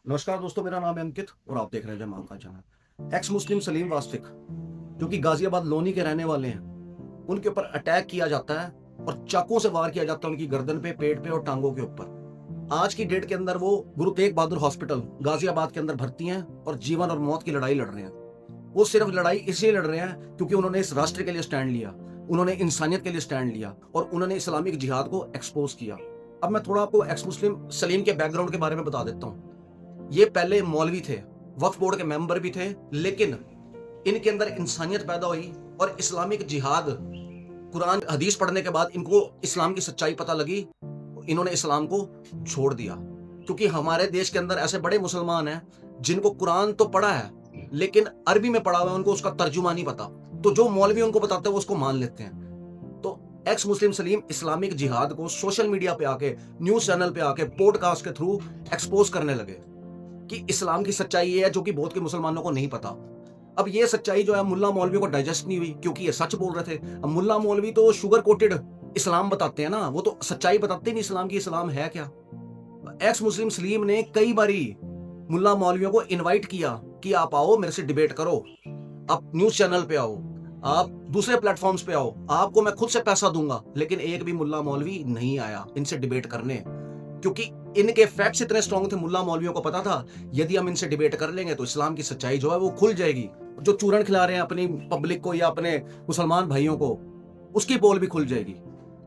नमस्कार दोस्तों, मेरा नाम है अंकित और आप देख रहे हैं जय मां का चैनल। एक्स मुस्लिम सलीम वास्तिक, जो कि गाजियाबाद लोनी के रहने वाले हैं, उनके ऊपर अटैक किया जाता है और चाकू से वार किया जाता है उनकी गर्दन पे, पेट पे और टांगों के ऊपर। आज की डेट के अंदर वो गुरु तेग बहादुर हॉस्पिटल गाजियाबाद के अंदर भर्ती हैं और जीवन और मौत की लड़ाई लड़ रहे हैं। वो सिर्फ लड़ाई इसलिए लड़ रहे हैं क्योंकि उन्होंने इस राष्ट्र के लिए स्टैंड लिया, उन्होंने इंसानियत के लिए स्टैंड लिया और उन्होंने इस्लामिक जिहाद को एक्सपोज किया। अब मैं थोड़ा आपको एक्स मुस्लिम सलीम के बैकग्राउंड के बारे में बता देता हूँ। ये पहले मौलवी थे, वक्फ बोर्ड के मेंबर भी थे, लेकिन इनके अंदर इंसानियत पैदा हुई और इस्लामिक जिहाद, कुरान हदीस पढ़ने के बाद इनको इस्लाम की सच्चाई पता लगी। इन्होंने इस्लाम को छोड़ दिया, क्योंकि हमारे देश के अंदर ऐसे बड़े मुसलमान हैं जिनको कुरान तो पढ़ा है लेकिन अरबी में पढ़ा हुआ है, उनको उसका तर्जुमा नहीं पता। तो जो मौलवी उनको बताते हैं वो उसको मान लेते हैं। तो एक्स मुस्लिम सलीम इस्लामिक जिहाद को सोशल मीडिया पे आके, न्यूज चैनल पे आके, पॉडकास्ट के थ्रू एक्सपोज करने लगे कि इस्लाम की सच्चाई ये है जो कि बहुत के मुसलमानों को नहीं पता। अब ये सच्चाई जो है मुल्ला मौलवी को डाइजेस्ट नहीं हुई, क्योंकि ये सच बोल रहे थे। अब मुल्ला मौलवी तो शुगर कोटेड इस्लाम बताते हैं ना, वो तो सच्चाई बताते नहीं इस्लाम की, इस्लाम है क्या। एक्स मुस्लिम सलीम ने कई बारी मुल्ला मौलवियों को इनवाइट किया कि आप आओ, मेरे से डिबेट करो, आप न्यूज चैनल पे आओ, आप दूसरे प्लेटफॉर्म्स पे आओ, आपको मैं खुद से पैसा दूंगा। लेकिन एक भी मुल्ला मौलवी नहीं आया इनसे डिबेट करने, क्योंकि इनके फैक्ट्स इतने स्ट्रांग थे। मुल्ला मौलवियों को पता था यदि हम इनसे डिबेट कर लेंगे तो इस्लाम की सच्चाई जो है वो खुल जाएगी। जो चूरन खिला रहे हैं अपनी पब्लिक को या अपने मुसलमान भाइयों को, उसकी पोल भी खुल जाएगी।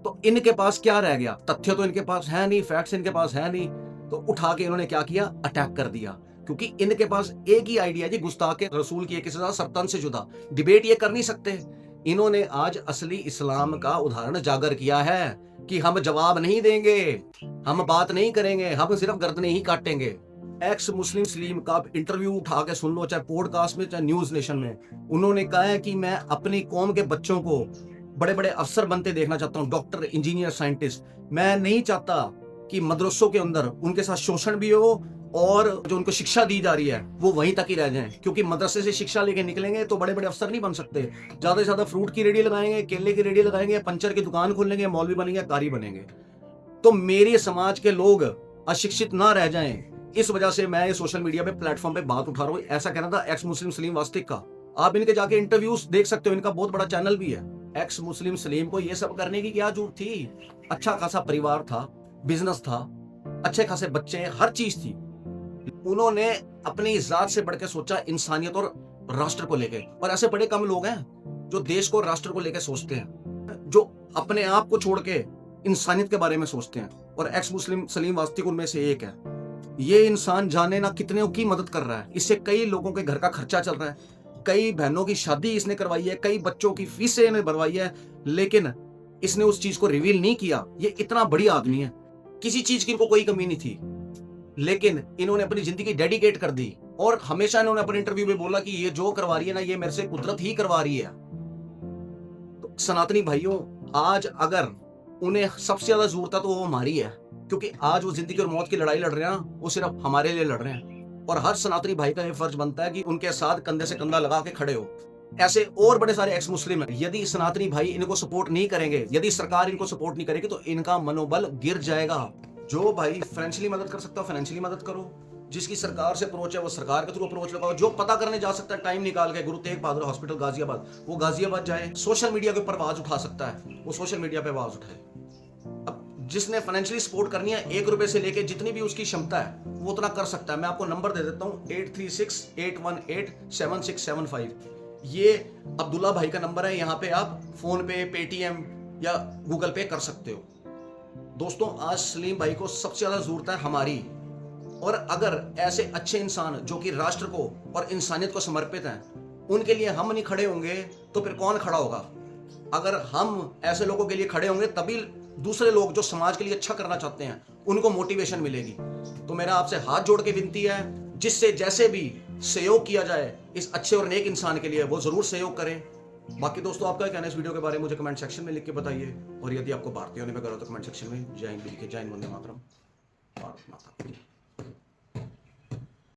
तो इनके पास क्या रह गया? तथ्य तो इनके पास है नहीं, फैक्ट्स इनके पास है नहीं, तो उठा के इन्होंने क्या किया? अटैक कर दिया। क्योंकि इनके पास एक ही आइडिया जी, गुस्ताख के रसूल की एक सजा, सरतन से जुदा। डिबेट ये कर नहीं सकते। इन्होंने आज असली इस्लाम का उदाहरण जागर किया है कि हम जवाब नहीं देंगे, हम बात नहीं करेंगे, हम सिर्फ गर्दनें ही काटेंगे। एक्स मुस्लिम सलीम का इंटरव्यू उठा के सुन लो, चाहे पॉडकास्ट में चाहे न्यूज नेशन में। उन्होंने कहा है कि मैं अपनी कौम के बच्चों को बड़े बड़े अफसर बनते देखना चाहता हूँ, डॉक्टर, इंजीनियर, साइंटिस्ट। मैं नहीं चाहता कि मदरसों के अंदर उनके साथ शोषण भी हो और जो उनको शिक्षा दी जा रही है वो वहीं तक ही रह जाए, क्योंकि मदरसे से शिक्षा लेके निकलेंगे तो बड़े बड़े अफसर नहीं बन सकते। ज्यादा से ज्यादा फ्रूट की रेडी लगाएंगे, केले की रेडी लगाएंगे, पंचर की दुकान खोल लेंगे, मौलवी बनेंगे, कारी बनेंगे। तो मेरे समाज के लोग अशिक्षित ना रह जाएं, इस वजह से मैं सोशल मीडिया पे प्लेटफॉर्म पे बात उठा रहा हूं। ऐसा कहना था एक्स मुस्लिम सलीम वास्तिक का। आप इनके जाके इंटरव्यूज देख सकते हो, इनका बहुत बड़ा चैनल भी है। एक्स मुस्लिम सलीम को ये सब करने की क्या जरूरत थी? अच्छा खासा परिवार था, बिजनेस था, अच्छे खासे बच्चे, हर चीज थी। उन्होंने अपनी जात से बढ़ के सोचा इंसानियत और राष्ट्र को लेके। और ऐसे बड़े कम लोग हैं जो देश को, राष्ट्र को लेके सोचते हैं, जो अपने आप को छोड़ के इंसानियत के बारे में सोचते हैं। और एक्स मुस्लिम सलीम वास्तिक उनमें से एक है। ये इंसान जाने ना कितने की मदद कर रहा है, इससे कई लोगों के घर का खर्चा चल रहा है, कई बहनों की शादी इसने करवाई है, कई बच्चों की फीसें इन्हें भरवाई है। लेकिन इसने उस चीज को रिवील नहीं किया। ये इतना बड़ी आदमी है, किसी चीज की इनको कोई कमी नहीं थी, लेकिन इन्होंने अपनी जिंदगी डेडिकेट कर दी। और हमेशा इन्होंने अपने इंटरव्यू में बोला कि ये जो करवा रही है ना, ये मेरे से कुदरत ही करवा रही है। तो सनातनी भाइयों, आज अगर उन्हें सबसे ज्यादा जरूरत है तो वो हमारी है, क्योंकि आज वो जिंदगी और मौत की लड़ाई लड़ रहे हैं ना, वो सिर्फ हमारे लिए लड़ रहे हैं। और हर सनातनी भाई का ये फर्ज बनता है कि उनके साथ कंधे से कंधा लगा के खड़े हो। ऐसे और बड़े सारे एक्स मुस्लिम है, यदि सनातनी भाई इनको सपोर्ट नहीं करेंगे, यदि सरकार इनको सपोर्ट नहीं करेगी, तो इनका मनोबल गिर जाएगा। जो भाई फाइनेंशियली मदद कर सकता हो फाइनेंशियली मदद करो, जिसकी सरकार से अप्रोच है वो सरकार के थ्रू अप्रोच लगाओ। जो पता करने जा सकता है टाइम निकाल के, गुरु तेग बहादुर हॉस्पिटल गाजियाबाद, वो गाजियाबाद जाए। सोशल मीडिया के ऊपर आवाज उठा सकता है, वो सोशल मीडिया पे आवाज उठाए। अब जिसने फाइनेंशियली सपोर्ट करनी है, 1 रुपए से लेके जितनी भी उसकी क्षमता है वो उतना कर सकता है। मैं आपको नंबर दे देता हूँ, 8368187675। ये अब्दुल्ला भाई का नंबर है। यहाँ पे आप फोन पे, पेटीएम या गूगल पे कर सकते हो। दोस्तों, आज सलीम भाई को सबसे ज्यादा जरूरत है हमारी। और अगर ऐसे अच्छे इंसान जो कि राष्ट्र को और इंसानियत को समर्पित हैं, उनके लिए हम नहीं खड़े होंगे तो फिर कौन खड़ा होगा? अगर हम ऐसे लोगों के लिए खड़े होंगे तभी दूसरे लोग जो समाज के लिए अच्छा करना चाहते हैं उनको मोटिवेशन मिलेगी। तो मेरा आपसे हाथ जोड़ के विनती है, जिससे जैसे भी सहयोग किया जाए इस अच्छे और नेक इंसान के लिए, वो जरूर सहयोग करें। बाकी दोस्तों, आपका क्या कहना है इस वीडियो के बारे में मुझे कमेंट सेक्शन में लिख के बताइए। और यदि आपको भारतीय होने में गर्व तो कमेंट सेक्शन में जय हिंद लिखिए। जय हिंद, वंदे मातरम, भारत माता की।